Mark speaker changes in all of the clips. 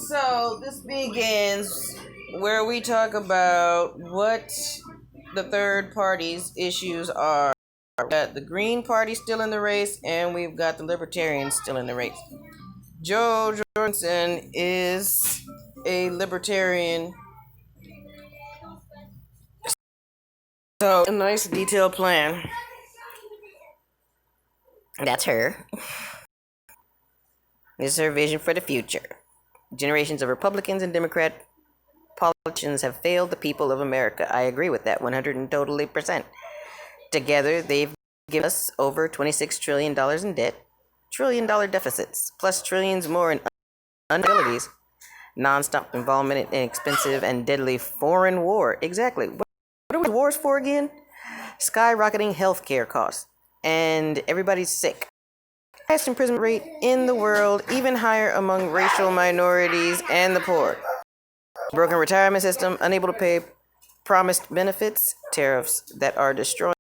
Speaker 1: So this begins where we talk about what the third party's issues are. We've got the Green Party still in the race, and we've got the Libertarians still in the race. Joe Jorgensen is a Libertarian. So, a nice detailed plan. That's her. This is her vision for the future. Generations of Republicans and Democrat politicians have failed the people of America. I agree with that 100% Together, they've given us over $26 trillion in debt, trillion-dollar deficits, plus trillions more in unabilities, non-stop involvement in expensive and deadly foreign war. Exactly. What are wars for again? Skyrocketing healthcare costs, and everybody's sick. Highest imprisonment rate in the world, even higher among racial minorities and the poor. Broken retirement system, unable to pay promised benefits, tariffs that are destroying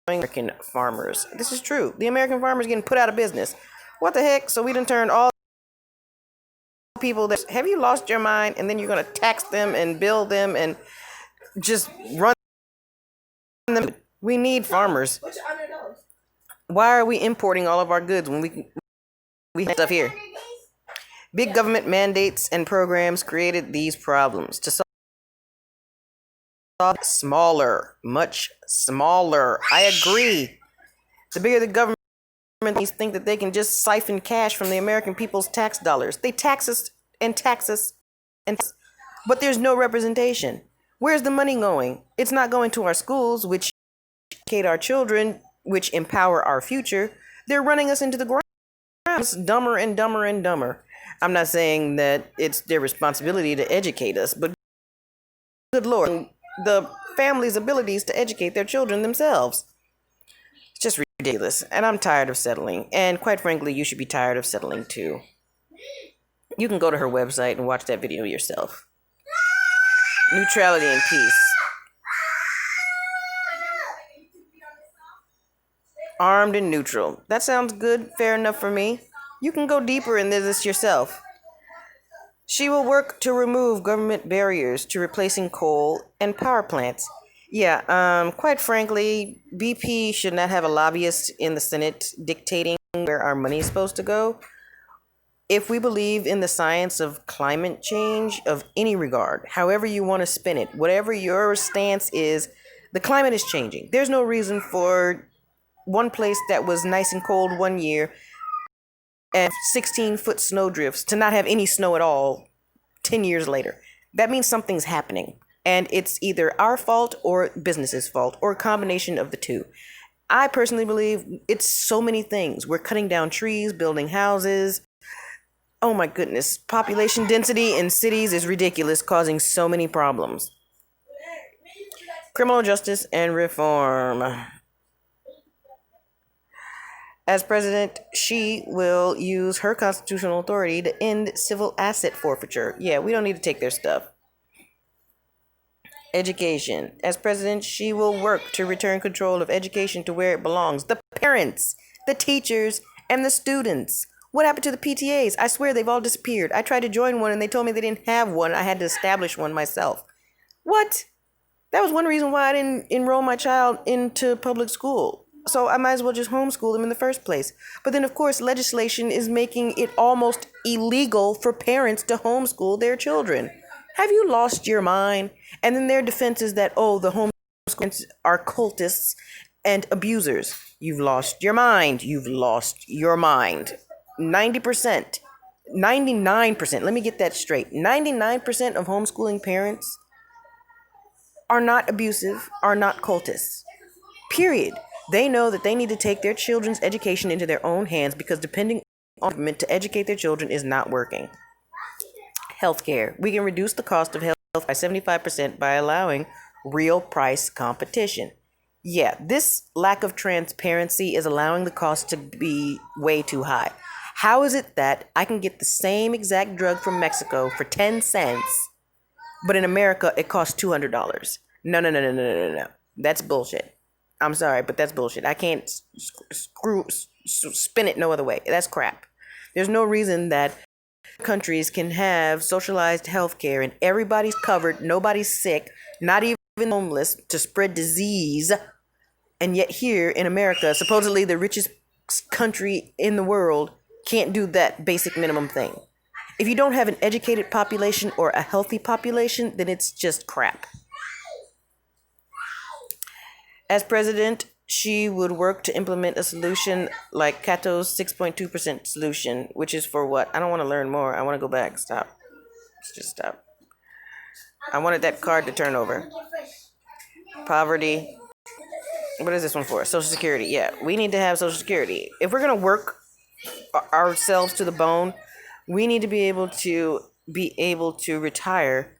Speaker 1: American farmers. This is true. The American farmers getting put out of business. What the heck? So we done turned all people that have you lost your mind, and then you're gonna tax them and bill them and just run them. We need farmers. Why are we importing all of our goods when we have stuff here? Big government mandates and programs created these problems. To solve smaller, much smaller. I agree. The bigger the government think that they can just siphon cash from the American people's tax dollars. They tax us and tax us and tax us, but there's no representation. Where's the money going? It's not going to our schools, which educate our children, which empower our future. They're running us into the ground. It's dumber and dumber and dumber. I'm not saying that it's their responsibility to educate us, but good Lord, the family's abilities to educate their children themselves. It's just ridiculous, and I'm tired of settling. And quite frankly, you should be tired of settling too. You can go to her website and watch that video yourself. Neutrality and peace. Armed and neutral. That sounds good, fair enough for me. You can go deeper in this yourself. She will work to remove government barriers to replacing coal and power plants. Yeah, quite frankly, BP should not have a lobbyist in the Senate dictating where our money is supposed to go. If we believe in the science of climate change of any regard, however you want to spin it, whatever your stance is, the climate is changing. There's no reason for one place that was nice and cold one year and 16-foot snow drifts to not have any snow at all 10 years later. That means something's happening. And it's either our fault or business's fault or a combination of the two. I personally believe it's so many things. We're cutting down trees, building houses. Oh my goodness. Population density in cities is ridiculous, causing so many problems. Criminal justice and reform. As president, she will use her constitutional authority to end civil asset forfeiture. Yeah, we don't need to take their stuff. Education. As president, she will work to return control of education to where it belongs. The parents, the teachers, and the students. What happened to the PTAs? I swear they've all disappeared. I tried to join one and they told me they didn't have one. I had to establish one myself. What? That was one reason why I didn't enroll my child into public school. So I might as well just homeschool them in the first place. But then, of course, legislation is making it almost illegal for parents to homeschool their children. Have you lost your mind? And then their defense is that, oh, the homeschoolers are cultists and abusers. You've lost your mind. You've lost your mind. 90%, 99%, let me get that straight. 99% of homeschooling parents are not abusive, are not cultists. Period. They know that they need to take their children's education into their own hands because depending on government to educate their children is not working. Healthcare. We can reduce the cost of health by 75% by allowing real price competition. Yeah, this lack of transparency is allowing the cost to be way too high. How is it that I can get the same exact drug from Mexico for 10 cents, but in America it costs $200? No. That's bullshit. I'm sorry, but that's bullshit. I can't spin it no other way. That's crap. There's no reason that countries can have socialized health care and everybody's covered, nobody's sick, not even homeless to spread disease. And yet here in America, supposedly the richest country in the world, can't do that basic minimum thing. If you don't have an educated population or a healthy population, then it's just crap. As president, she would work to implement a solution like Cato's 6.2% solution, which is for what? I don't want to learn more. I want to go back. Stop. Let's just stop. I wanted that card to turn over. Poverty. What is this one for? Social Security. Yeah, we need to have Social Security. If we're going to work ourselves to the bone, we need to be able to retire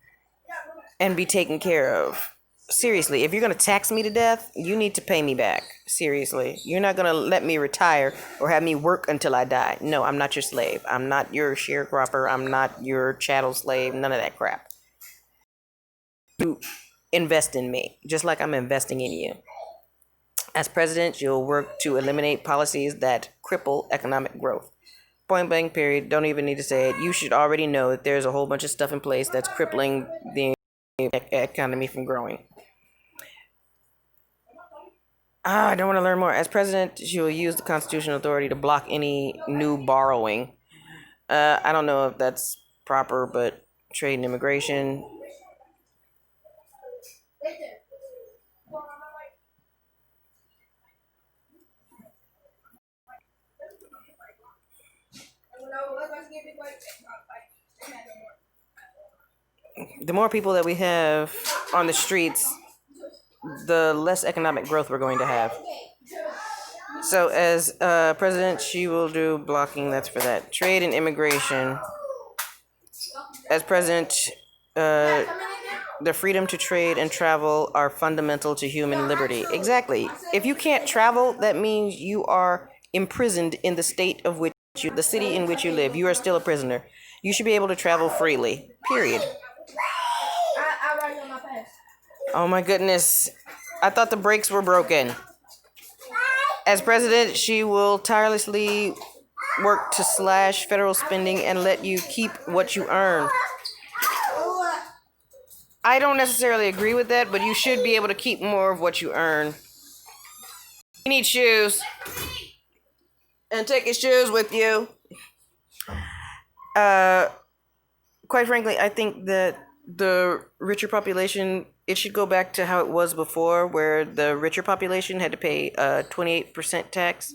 Speaker 1: and be taken care of. Seriously, if you're going to tax me to death, you need to pay me back. Seriously. You're not going to let me retire or have me work until I die. No, I'm not your slave. I'm not your sharecropper. I'm not your chattel slave. None of that crap. You invest in me, just like I'm investing in you. As president, you'll work to eliminate policies that cripple economic growth. Point blank, period. Don't even need to say it. You should already know that there's a whole bunch of stuff in place that's crippling the economy from growing. I don't want to learn more. As president, she will use the constitutional authority to block any new borrowing. I don't know if that's proper, but trade and immigration. The more people that we have on the streets, the less economic growth we're going to have. So as president, she will do blocking. That's for that. Trade and immigration. As president, the freedom to trade and travel are fundamental to human liberty. Exactly. If you can't travel, that means you are imprisoned in the state of which the city in which you live. You are still a prisoner. You should be able to travel freely. Period. Oh my goodness. I thought the brakes were broken. As president, she will tirelessly work to slash federal spending and let you keep what you earn. I don't necessarily agree with that, but you should be able to keep more of what you earn. You need shoes. And take your shoes with you. Quite frankly, I think that the richer population, it should go back to how it was before, where the richer population had to pay a 28% tax.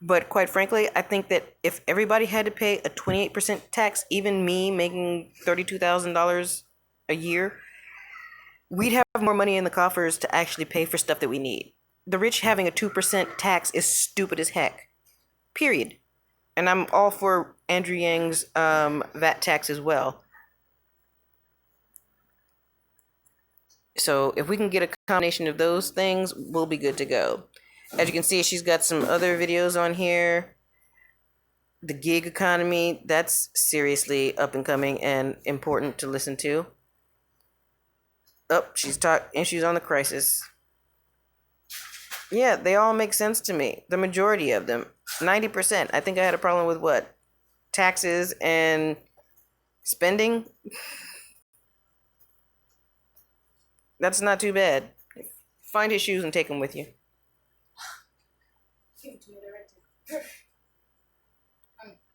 Speaker 1: But quite frankly, I think that if everybody had to pay a 28% tax, even me making $32,000 a year, we'd have more money in the coffers to actually pay for stuff that we need. The rich having a 2% tax is stupid as heck. Period. And I'm all for Andrew Yang's VAT tax as well. So if we can get a combination of those things, we'll be good to go. As you can see, she's got some other videos on here. The gig economy, that's seriously up and coming and important to listen to. She's on the crisis. Yeah, they all make sense to me. The majority of them. 90%. I think I had a problem with what? Taxes and spending? That's not too bad. Find his shoes and take them with you. Give it to me, they're right there.